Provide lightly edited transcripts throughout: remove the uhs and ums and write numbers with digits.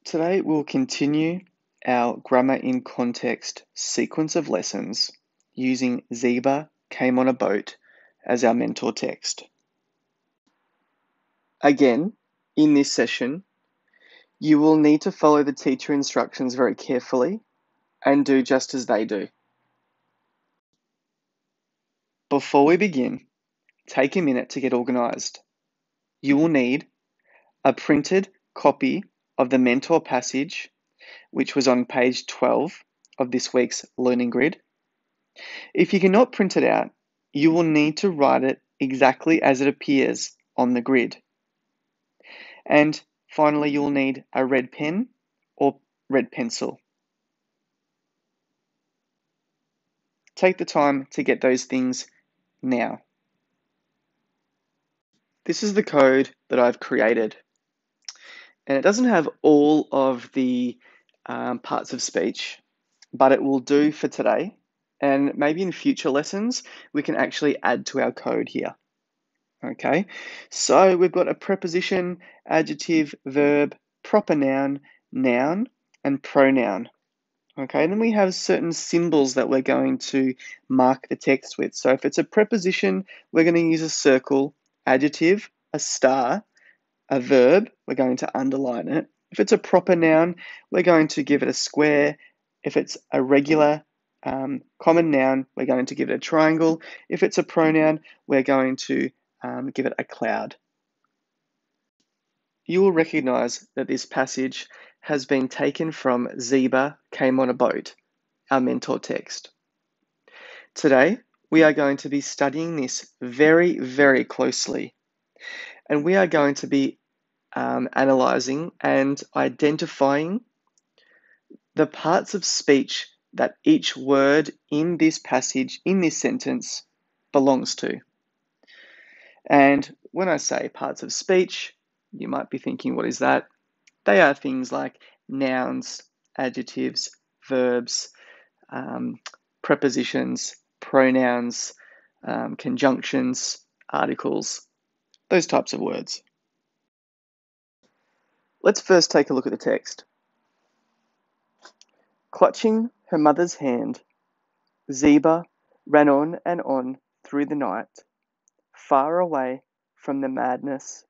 Today we'll continue our Grammar in Context sequence of lessons using Zeba Came on a Boat as our mentor text. Again, in this session, you will need to follow the teacher instructions very carefully and do just as they do. Before we begin, take a minute to get organised. You will need a printed copy of the mentor passage, which was on page 12 of this week's learning grid. If you cannot print it out, you will need to write it exactly as it appears on the grid. And finally, you'll need a red pen or red pencil. Take the time to get those things now. This is the code that I've created. And it doesn't have all of the parts of speech, but it will do for today. And maybe in future lessons, we can actually add to our code here. Okay, so we've got a preposition, adjective, verb, proper noun, noun, and pronoun. Okay, and then we have certain symbols that we're going to mark the text with. So if it's a preposition, we're going to use a circle, adjective, a star, a verb, we're going to underline it. If it's a proper noun, we're going to give it a square. If it's a regular common noun, we're going to give it a triangle. If it's a pronoun, we're going to give it a cloud. You will recognize that this passage has been taken from Zeba Came on a Boat, our mentor text. Today, we are going to be studying this very, very closely, and we are going to be analyzing and identifying the parts of speech that each word in this passage, in this sentence, belongs to. And when I say parts of speech, you might be thinking, what is that? They are things like nouns, adjectives, verbs, prepositions, pronouns, conjunctions, articles, those types of words. Let's first take a look at the text. Clutching her mother's hand, Zeba ran on and on through the night, far away from the madness,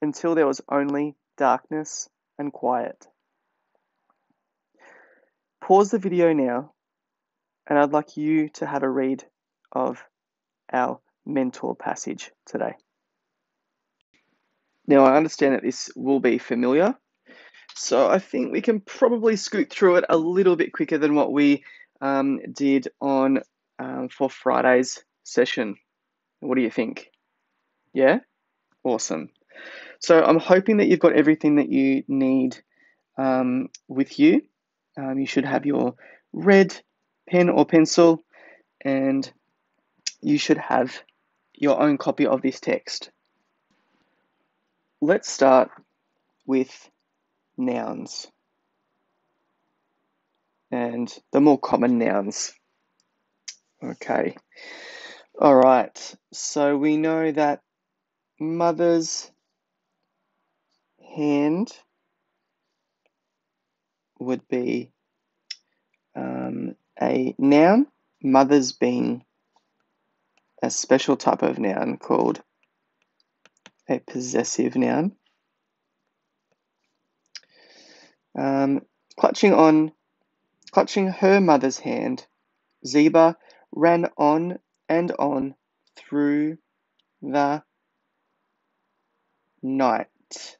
until there was only darkness and quiet. Pause the video now, and I'd like you to have a read of our mentor passage today. Now, I understand that this will be familiar, so I think we can probably scoot through it a little bit quicker than what we did on for Friday's session. What do you think? Yeah? Awesome. So I'm hoping that you've got everything that you need with you. You should have your red pen or pencil, and you should have your own copy of this text. Let's start with nouns and the more common nouns. Okay. All right. So we know that mother's hand would be a noun. Mother's being a special type of noun called a possessive noun. Clutching her mother's hand, Zeba ran on and on through the night,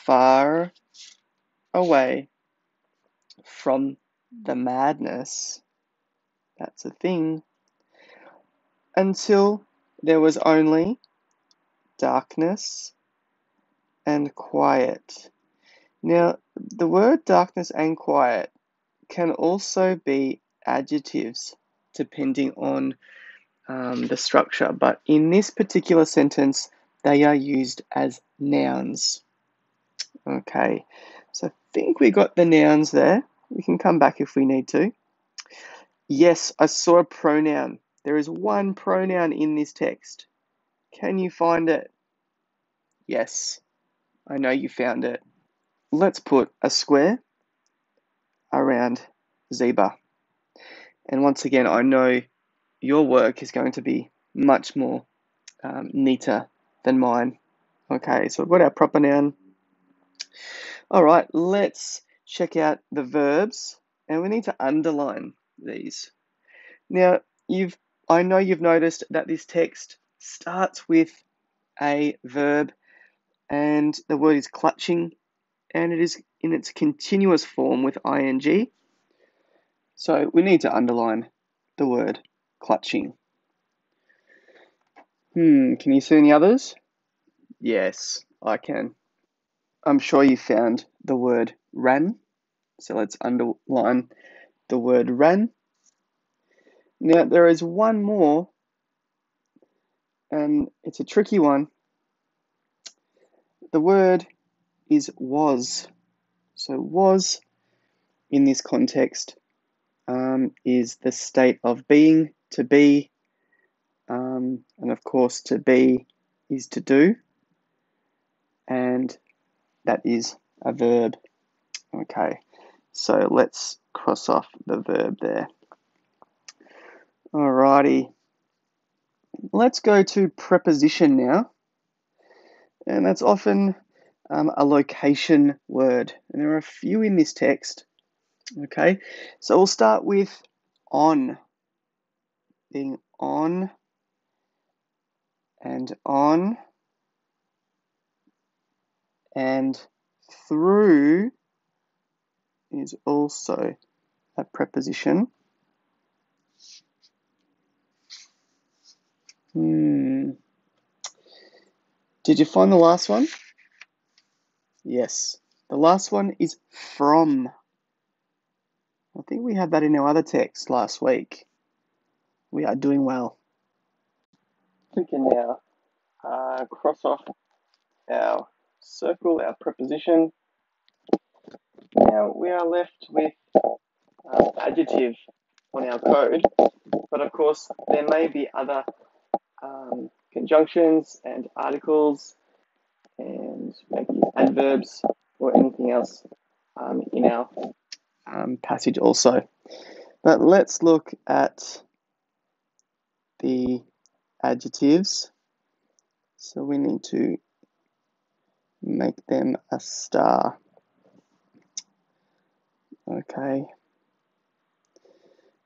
far away from the madness, that's a thing, until there was only darkness and quiet. Now, the word darkness and quiet can also be adjectives depending on the structure, but in this particular sentence, they are used as nouns. Okay, so I think we got the nouns there. We can come back if we need to. Yes, I saw a pronoun. There is one pronoun in this text. Can you find it? Yes, I know you found it. Let's put a square around zebra. And once again, I know your work is going to be much more neater than mine. Okay, so we've got our proper noun. All right, let's check out the verbs, and we need to underline these. Now, I know you've noticed that this text starts with a verb, and the word is clutching, and it is in its continuous form with ing. So we need to underline the word clutching. Can you see any others? Yes, I can. I'm sure you found the word ran. So let's underline the word ran. Now there is one more, and it's a tricky one. The word is was. So was in this context is the state of being, to be, and of course to be is to do, and that is a verb. Okay, so let's cross off the verb there. Alrighty, let's go to preposition now, and that's often a location word, and there are a few in this text. Okay, so we'll start with on, being on and on, and through is also a preposition. Did you find the last one? Yes. The last one is from. I think we had that in our other text last week. We are doing well. We can now cross off our circle, our preposition. Now we are left with adjective on our code, but of course there may be other conjunctions and articles and maybe adverbs or anything else in our passage also. But let's look at the adjectives. So we need to make them a star. Okay.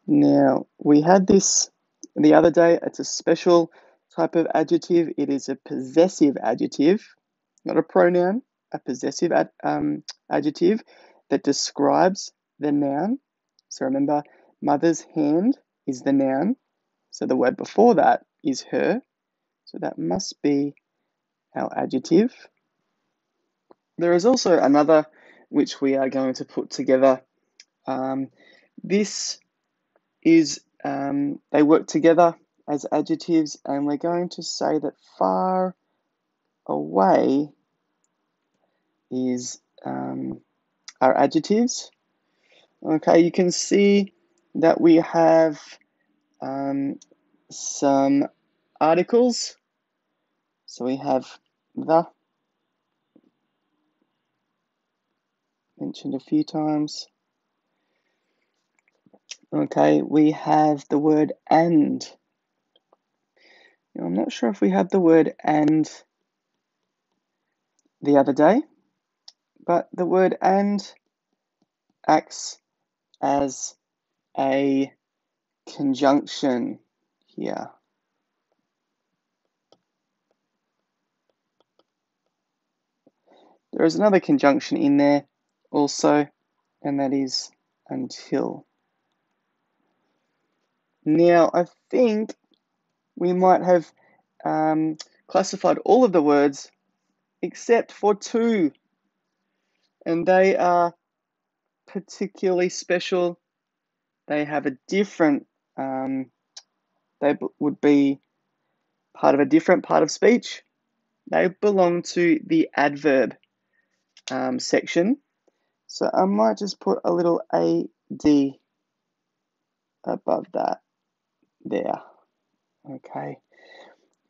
Now, we had this the other day. It's a special type of adjective. It is a possessive adjective, not a pronoun, a possessive adjective that describes the noun. So remember, mother's hand is the noun. So the word before that is her. So that must be our adjective. There is also another which we are going to put together. This is, they work together as adjectives, and we're going to say that far away is our adjectives. Okay, you can see that we have some articles. So we have the, mentioned a few times. Okay, we have the word and. Now, I'm not sure if we had the word and the other day, but the word and acts as a conjunction here. There is another conjunction in there also, and that is until. Now, I think we might have classified all of the words except for two, and they are particularly special. They have a different, they would be part of a different part of speech. They belong to the adverb section. So I might just put a little AD above that there. Okay.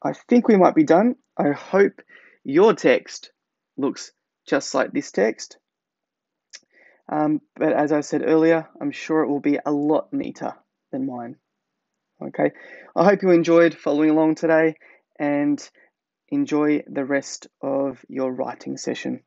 I think we might be done. I hope your text looks just like this text. But as I said earlier, I'm sure it will be a lot neater than mine. Okay, I hope you enjoyed following along today and enjoy the rest of your writing session.